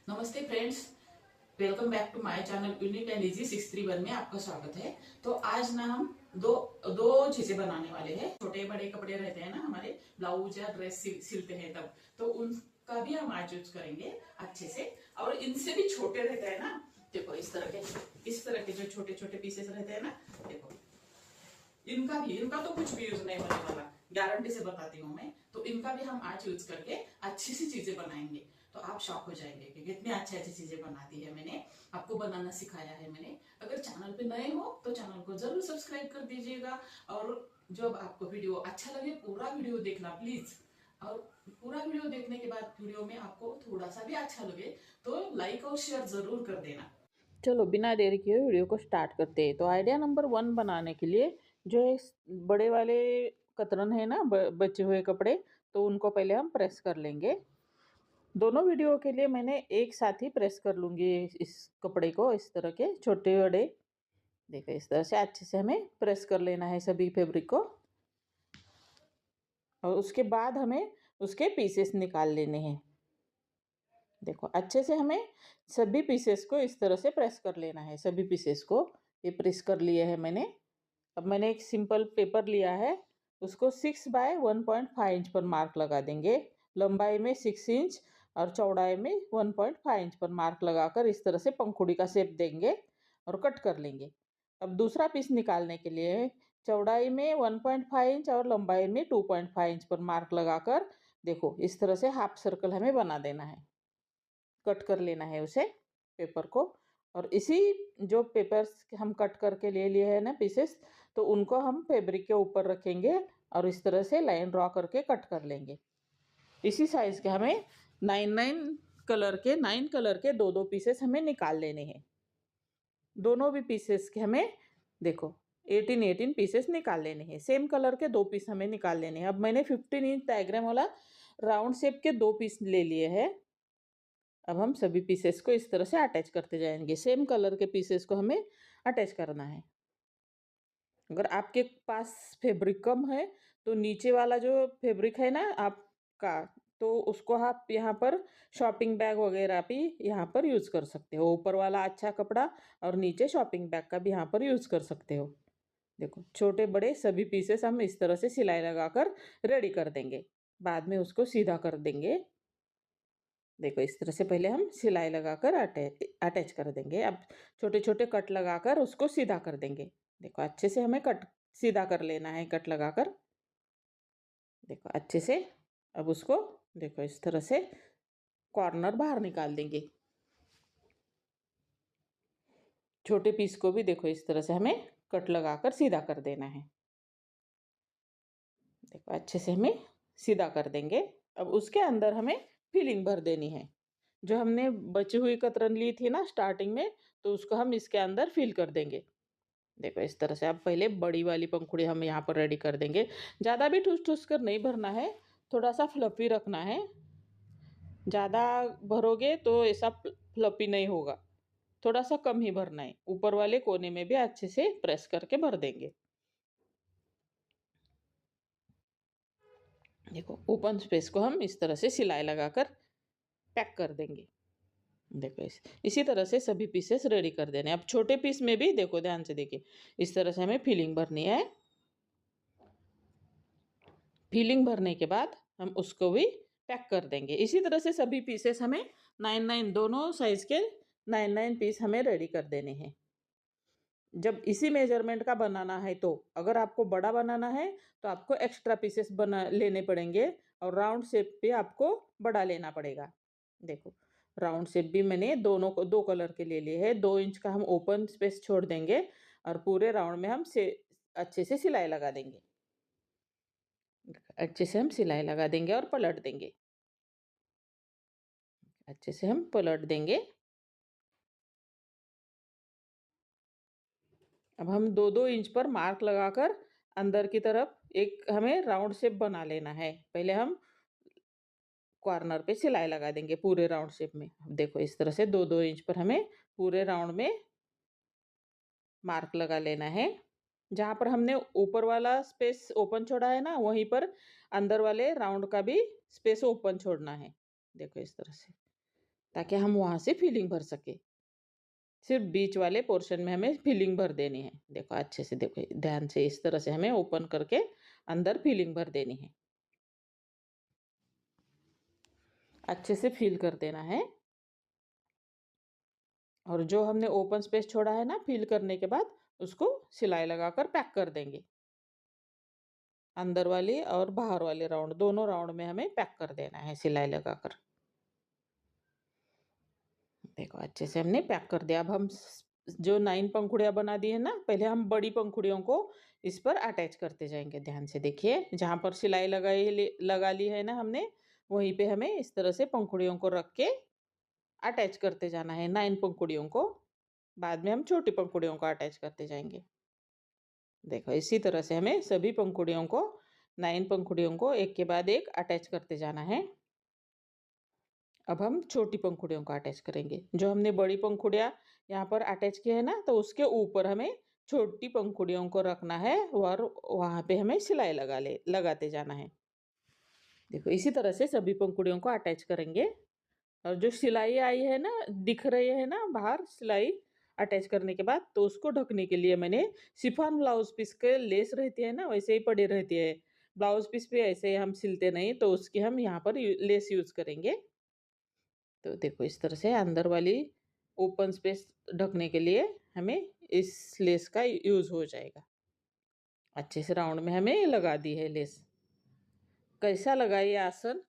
नमस्ते friends, welcome back to my channel unique and easy 631 में आपका स्वागत है। तो आज ना हम दो दो चीजें बनाने वाले हैं। छोटे बड़े कपड़े रहते हैं ना, हमारे ब्लाउज या ड्रेस सिलते हैं तब, तो उनका भी हम आज यूज करेंगे अच्छे से। और इनसे भी छोटे रहते हैं ना, देखो इस तरह के जो छोटे छोटे पीसेस रहते हैं ना, देखो इनका तो कुछ भी यूज नहीं होने वाला, गारंटी से बताती हूँ मैं। तो इनका भी हम आज यूज करके अच्छी सी चीजें बनाएंगे। तो आप शॉक हो जाएंगे कि कितनी अच्छी अच्छी चीजें बनाती है मैंने, आपको बनाना सिखाया है मैंने। अगर चैनल पे नए हो तो चैनल को जरूर सब्सक्राइब कर दीजिएगा। और जब आपको वीडियो अच्छा लगे पूरा वीडियो देखना प्लीज। और पूरा वीडियो देखने के बाद वीडियो में आपको थोड़ा सा भी अच्छा लगे तो लाइक और शेयर जरूर कर देना। चलो बिना देरी किए वीडियो को स्टार्ट करते हैं। तो आइडिया नंबर 1 बनाने के लिए जो है बड़े वाले कतरन है ना, बचे हुए कपड़े, तो उनको पहले हम प्रेस कर लेंगे। दोनों वीडियो के लिए मैंने एक साथ ही प्रेस कर लूंगी इस कपड़े को। इस तरह के छोटे बड़े देखो, इस तरह से अच्छे से हमें प्रेस कर लेना है सभी फैब्रिक को। और उसके बाद हमें उसके पीसेस निकाल लेने हैं। देखो अच्छे से हमें सभी पीसेस को इस तरह से प्रेस कर लेना है। सभी पीसेस को ये प्रेस कर लिए है मैंने। अब मैंने एक सिंपल पेपर लिया है, उसको 6 बाय 1.5 इंच पर मार्क लगा देंगे। लंबाई में 6 इंच और चौड़ाई में 1.5 इंच पर मार्क लगाकर इस तरह से पंखुड़ी का शेप देंगे और कट कर लेंगे। अब दूसरा पीस निकालने के लिए चौड़ाई में 1.5 इंच और लंबाई में 2.5 इंच पर मार्क लगाकर देखो इस तरह से हाफ सर्कल हमें बना देना है। कट कर लेना है उसे, पेपर को। और इसी जो पेपर्स हम कट करके ले लिए हैं ना पीसेस, तो उनको हम फैब्रिक के ऊपर रखेंगे और इस तरह से लाइन ड्रॉ करके कट कर लेंगे। इसी साइज के हमें 9 कलर के दो दो पीसेस हमें निकाल लेने हैं। दोनों भी पीसेस के हमें देखो 18 पीसेस निकाल लेने हैं। सेम कलर के दो पीस हमें निकाल लेने हैं। अब मैंने 15 इंच डायग्राम वाला राउंड शेप के दो पीस ले लिए हैं। अब हम सभी पीसेस को इस तरह से अटैच करते जाएंगे। सेम कलर के पीसेस को हमें अटैच करना है। अगर आपके पास फैब्रिक कम है तो नीचे वाला जो फैब्रिक है ना आपका, तो उसको आप यहाँ पर शॉपिंग बैग वगैरह भी यहाँ पर यूज कर सकते हो। ऊपर वाला अच्छा कपड़ा और नीचे शॉपिंग बैग का भी यहाँ पर यूज कर सकते हो। देखो छोटे बड़े सभी पीसेस हम इस तरह से सिलाई लगाकर रेडी कर देंगे। बाद में उसको सीधा कर देंगे। देखो इस तरह से पहले हम सिलाई लगाकर अटैच कर देंगे। अब छोटे छोटे कट लगाकर उसको सीधा कर देंगे। देखो अच्छे से हमें कट सीधा कर लेना है, कट लगाकर। देखो अच्छे से। अब उसको देखो इस तरह से कॉर्नर बाहर निकाल देंगे। छोटे पीस को भी देखो इस तरह से हमें कट लगाकर सीधा कर देना है। देखो अच्छे से हमें सीधा कर देंगे। अब उसके अंदर हमें फिलिंग भर देनी है। जो हमने बची हुई कतरन ली थी ना स्टार्टिंग में, तो उसको हम इसके अंदर फिल कर देंगे। देखो इस तरह से। अब पहले बड़ी वाली पंखुड़ी हम यहाँ पर रेडी कर देंगे। ज़्यादा भी ठूस ठूस कर नहीं भरना है, थोड़ा सा फ्लफी रखना है। ज़्यादा भरोगे तो ऐसा फ्लफी नहीं होगा। थोड़ा सा कम ही भरना है। ऊपर वाले कोने में भी अच्छे से प्रेस करके भर देंगे। देखो ओपन स्पेस को हम इस तरह से सिलाई लगाकर पैक कर देंगे। देखो इसी तरह से सभी पीसेस रेडी कर देने। अब छोटे पीस में भी देखो ध्यान से देखिए, इस तरह से हमें फिलिंग भरनी है। फिलिंग भरने के बाद हम उसको भी पैक कर देंगे। इसी तरह से सभी पीसेस हमें 9 दोनों साइज के 9 पीस हमें रेडी कर देने हैं। जब इसी मेजरमेंट का बनाना है तो अगर आपको बड़ा बनाना है तो आपको एक्स्ट्रा पीसेस बना लेने पड़ेंगे और राउंड शेप पे आपको बड़ा लेना पड़ेगा। देखो राउंड शेप भी मैंने दोनों को दो कलर के ले लिए हैं। 2 इंच का हम ओपन स्पेस छोड़ देंगे और पूरे राउंड में हम अच्छे से सिलाई लगा देंगे। अच्छे से हम सिलाई लगा देंगे और पलट देंगे। अच्छे से हम पलट देंगे। अब हम 2-2 इंच पर मार्क लगाकर अंदर की तरफ एक हमें राउंड शेप बना लेना है। पहले हम कॉर्नर पे सिलाई लगा देंगे पूरे राउंड शेप में। अब देखो इस तरह से 2-2 इंच पर हमें पूरे राउंड में मार्क लगा लेना है। जहाँ पर हमने ऊपर वाला स्पेस ओपन छोड़ा है ना, वहीं पर अंदर वाले राउंड का भी स्पेस ओपन छोड़ना है। देखो इस तरह से ताकि हम वहाँ से फिलिंग भर सके। सिर्फ बीच वाले पोर्शन में हमें फिलिंग भर देनी है। देखो अच्छे से, देखो ध्यान से, इस तरह से हमें ओपन करके अंदर फिलिंग भर देनी है। अच्छे से फिल कर देना है। और जो हमने ओपन स्पेस छोड़ा है ना फिल करने के बाद, उसको सिलाई लगाकर पैक कर देंगे। अंदर वाली और बाहर वाले राउंड, दोनों राउंड में हमें पैक कर देना है सिलाई लगाकर। देखो अच्छे से हमने पैक कर दिया। अब हम जो 9 पंखुड़ियाँ बना दी है ना, पहले हम बड़ी पंखुड़ियों को इस पर अटैच करते जाएंगे। ध्यान से देखिए, जहाँ पर सिलाई लगा ली है ना हमने, वहीं पे हमें इस तरह से पंखुड़ियों को रख के अटैच करते जाना है 9 पंखुड़ियों को। बाद में हम छोटी पंखुड़ियों को अटैच करते जाएंगे। देखो इसी तरह से हमें सभी पंखुड़ियों को, 9 पंखुड़ियों को एक के बाद एक अटैच करते जाना है। अब हम छोटी पंखुड़ियों को अटैच करेंगे। जो हमने बड़ी पंखुड़ियाँ यहाँ पर अटैच की है ना, तो उसके ऊपर हमें छोटी पंखुड़ियों को रखना है और वहाँ पे हमें सिलाई लगाते जाना है। देखो इसी तरह से सभी पंखुड़ियों को अटैच करेंगे। और जो सिलाई आई है ना, दिख रही है ना बाहर सिलाई अटैच करने के बाद, तो उसको ढकने के लिए मैंने शिफॉन ब्लाउज पीस के लेस रहती है ना, वैसे ही पड़ी रहती है। ब्लाउज पीस पे ऐसे हम सिलते नहीं, तो उसकी हम यहाँ पर लेस यूज करेंगे। तो देखो इस तरह से अंदर वाली ओपन स्पेस ढकने के लिए हमें इस लेस का यूज हो जाएगा। अच्छे से राउंड में हमें लगा दी है लेस। कैसा लगा ये आसन?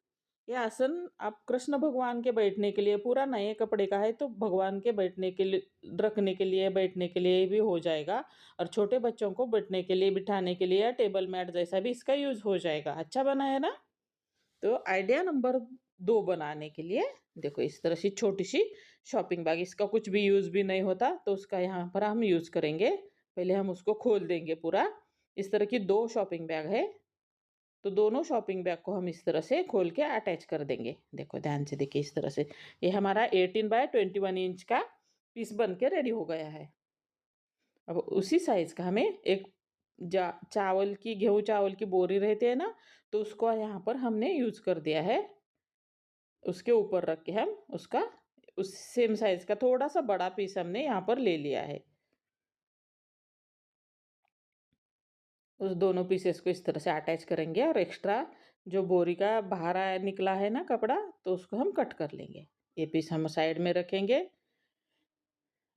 ये आसन आप कृष्ण भगवान के बैठने के लिए, पूरा नए कपड़े का है तो भगवान के बैठने के लिए, रखने के लिए, बैठने के लिए भी हो जाएगा। और छोटे बच्चों को बैठने के लिए, बिठाने के लिए, टेबल मैट जैसा भी इसका यूज हो जाएगा। अच्छा बना है ना? तो आइडिया नंबर 2 बनाने के लिए देखो इस तरह से छोटी सी शॉपिंग बैग, इसका कुछ भी यूज भी नहीं होता तो उसका यहाँ पर हम यूज करेंगे। पहले हम उसको खोल देंगे पूरा। इस तरह की 2 शॉपिंग बैग है, तो दोनों शॉपिंग बैग को हम इस तरह से खोल के अटैच कर देंगे। देखो ध्यान से देखिए, इस तरह से ये हमारा 18x21 इंच का पीस बन के रेडी हो गया है। अब उसी साइज का हमें एक चावल की, गेहूँ चावल की बोरी रहती है ना, तो उसको यहाँ पर हमने यूज कर दिया है। उसके ऊपर रख के हम उसका उस सेम साइज का थोड़ा सा बड़ा पीस हमने यहाँ पर ले लिया है। उस दोनों पीसेस को इस तरह से अटैच करेंगे और एक्स्ट्रा जो बोरी का बाहर निकला है ना कपड़ा, तो उसको हम कट कर लेंगे। ये पीस हम साइड में रखेंगे।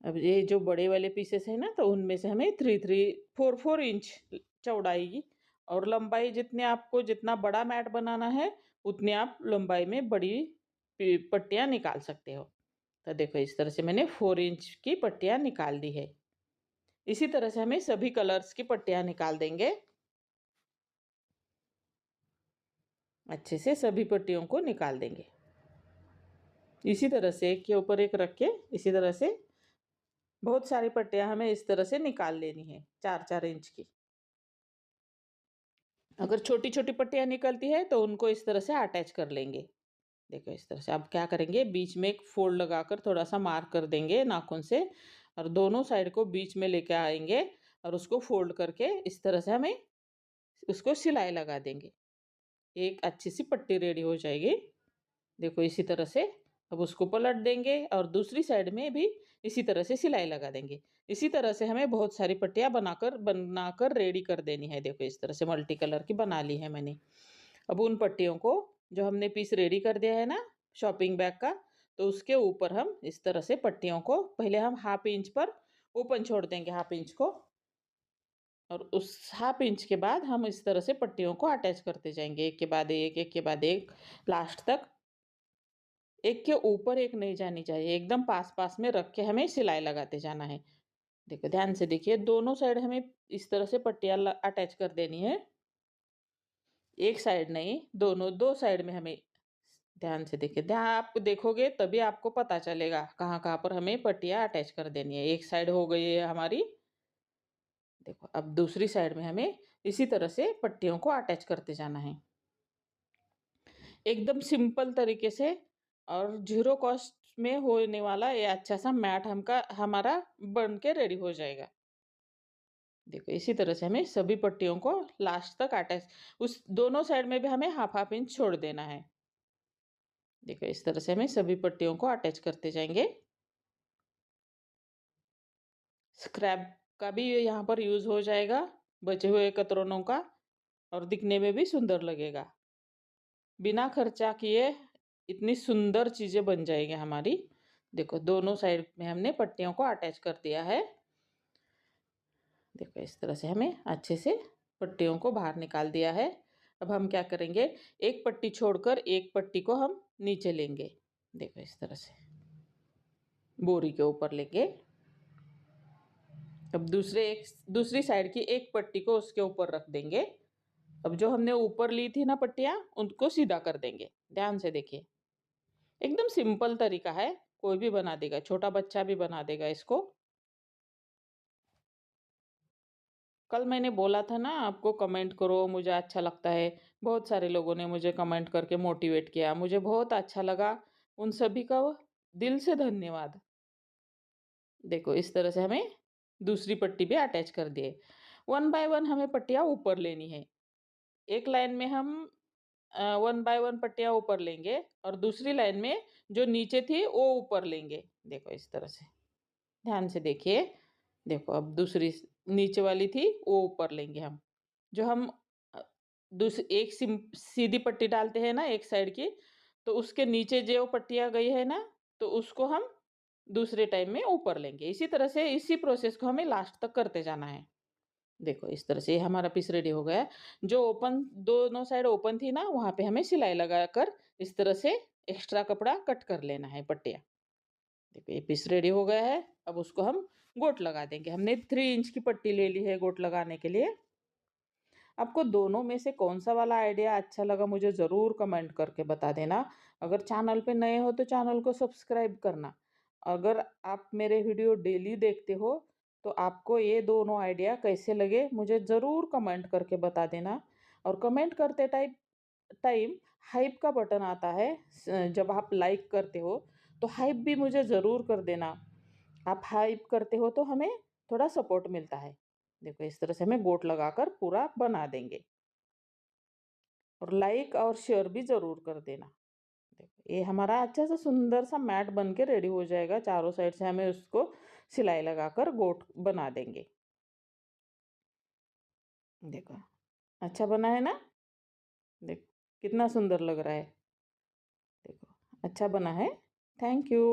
अब ये जो बड़े वाले पीसेस है ना, तो उनमें से हमें 4 इंच चौड़ाई और लंबाई, जितना बड़ा मैट बनाना है उतनी आप लंबाई में बड़ी पट्टियाँ निकाल सकते हो। तो देखो इस तरह से मैंने 4 इंच की पट्टियाँ निकाल दी है। इसी तरह से हमें सभी कलर्स की पट्टियाँ निकाल देंगे। अच्छे से सभी पट्टियों को निकाल देंगे। इसी तरह से एक के ऊपर एक रख के इसी तरह से बहुत सारी पट्टियाँ हमें इस तरह से निकाल लेनी है, 4-4 इंच की। अगर छोटी छोटी पट्टियाँ निकलती है तो उनको इस तरह से अटैच कर लेंगे। देखो इस तरह से अब क्या करेंगे, बीच में एक फोल्ड लगाकर थोड़ा सा मार्क कर देंगे नाखून से, और दोनों साइड को बीच में लेके आएंगे और उसको फोल्ड करके इस तरह से हमें उसको सिलाई लगा देंगे। एक अच्छी सी पट्टी रेडी हो जाएगी। देखो इसी तरह से अब उसको पलट देंगे और दूसरी साइड में भी इसी तरह से सिलाई लगा देंगे। इसी तरह से हमें बहुत सारी पट्टियाँ बनाकर बनाकर रेडी कर देनी है। देखो इस तरह से मल्टी कलर की बना ली है मैंने। अब उन पट्टियों को, जो हमने पीस रेडी कर दिया है ना शॉपिंग बैग का, तो उसके ऊपर हम इस तरह से पट्टियों को पहले हम 1/2 इंच पर ओपन छोड़ देंगे, 1/2 इंच को। और उस 1/2 इंच के बाद हम इस तरह से पट्टियों को अटैच करते जाएंगे, एक के बाद एक, एक के बाद एक, लास्ट तक। एक के ऊपर एक नहीं जानी चाहिए, एकदम पास पास में रख के हमें सिलाई लगाते जाना है। देखो ध्यान से देखिए, दोनों साइड हमें इस तरह से पट्टियाँ अटैच कर देनी है। एक साइड नहीं, दोनों 2 साइड में हमें। ध्यान से देखिए, ध्यान आप देखोगे तभी आपको पता चलेगा कहाँ कहाँ पर हमें पट्टियाँ अटैच कर देनी है। एक साइड हो गई है हमारी। देखो अब दूसरी साइड में हमें इसी तरह से पट्टियों को अटैच करते जाना है, एकदम सिंपल तरीके से। और 0 कॉस्ट में होने वाला ये अच्छा सा मैट हमारा बन के रेडी हो जाएगा। देखो इसी तरह से हमें सभी पट्टियों को लास्ट तक अटैच, उस दोनों साइड में भी हमें 1/2 इंच छोड़ देना है। देखो इस तरह से हमें सभी पट्टियों को अटैच करते जाएंगे। स्क्रैप का भी यहाँ पर यूज हो जाएगा, बचे हुए कतरनों का, और दिखने में भी सुंदर लगेगा। बिना खर्चा किए इतनी सुंदर चीजें बन जाएगी हमारी। देखो दोनों साइड में हमने पट्टियों को अटैच कर दिया है। देखो इस तरह से हमें अच्छे से पट्टियों को बाहर निकाल दिया है। अब हम क्या करेंगे, एक पट्टी छोड़कर एक पट्टी को हम नीचे लेंगे। देखो इस तरह से बोरी के ऊपर लेंगे। अब दूसरी साइड की एक पट्टी को उसके ऊपर रख देंगे। अब जो हमने ऊपर ली थी ना पट्टियां, उनको सीधा कर देंगे। ध्यान से देखिए, एकदम सिंपल तरीका है, कोई भी बना देगा, छोटा बच्चा भी बना देगा इसको। कल मैंने बोला था ना आपको कमेंट करो, मुझे अच्छा लगता है। बहुत सारे लोगों ने मुझे कमेंट करके मोटिवेट किया, मुझे बहुत अच्छा लगा। उन सभी का दिल से धन्यवाद। देखो इस तरह से हमें दूसरी पट्टी भी अटैच कर दिए। 1 बाय 1 हमें पट्टियाँ ऊपर लेनी है। एक लाइन में हम 1 बाय 1 पट्टियाँ ऊपर लेंगे और दूसरी लाइन में जो नीचे थी वो ऊपर लेंगे। देखो इस तरह से ध्यान से देखिए। देखो अब दूसरी नीचे वाली थी वो ऊपर लेंगे हम। जो हम दूसरी एक सीधी पट्टी डालते हैं ना एक साइड की, तो उसके नीचे जो पट्टियाँ गई है ना, तो उसको हम दूसरे टाइम में ऊपर लेंगे। इसी तरह से इसी प्रोसेस को हमें लास्ट तक करते जाना है। देखो इस तरह से ये हमारा पीस रेडी हो गया है। जो ओपन दोनों साइड ओपन थी ना, वहां पे हमें सिलाई लगाकर इस तरह से एक्स्ट्रा कपड़ा कट कर लेना है पट्टियाँ। देखो ये पीस रेडी हो गया है। अब उसको हम गोट लगा देंगे। हमने 3 इंच की पट्टी ले ली है गोट लगाने के लिए। आपको दोनों में से कौन सा वाला आइडिया अच्छा लगा मुझे ज़रूर कमेंट करके बता देना। अगर चैनल पे नए हो तो चैनल को सब्सक्राइब करना। अगर आप मेरे वीडियो डेली देखते हो तो आपको ये दोनों आइडिया कैसे लगे मुझे ज़रूर कमेंट करके बता देना। और कमेंट करते टाइम हाइप का बटन आता है, जब आप लाइक करते हो तो हाइप भी मुझे ज़रूर कर देना। आप हाइप करते हो तो हमें थोड़ा सपोर्ट मिलता है। देखो इस तरह से हमें गोट लगाकर पूरा बना देंगे, और लाइक और शेयर भी ज़रूर कर देना। देखो ये हमारा अच्छा सा सुंदर सा मैट बन के रेडी हो जाएगा। चारों साइड से हमें उसको सिलाई लगाकर गोट बना देंगे। देखो अच्छा बना है ना। देखो कितना सुंदर लग रहा है। देखो अच्छा बना है। Thank you.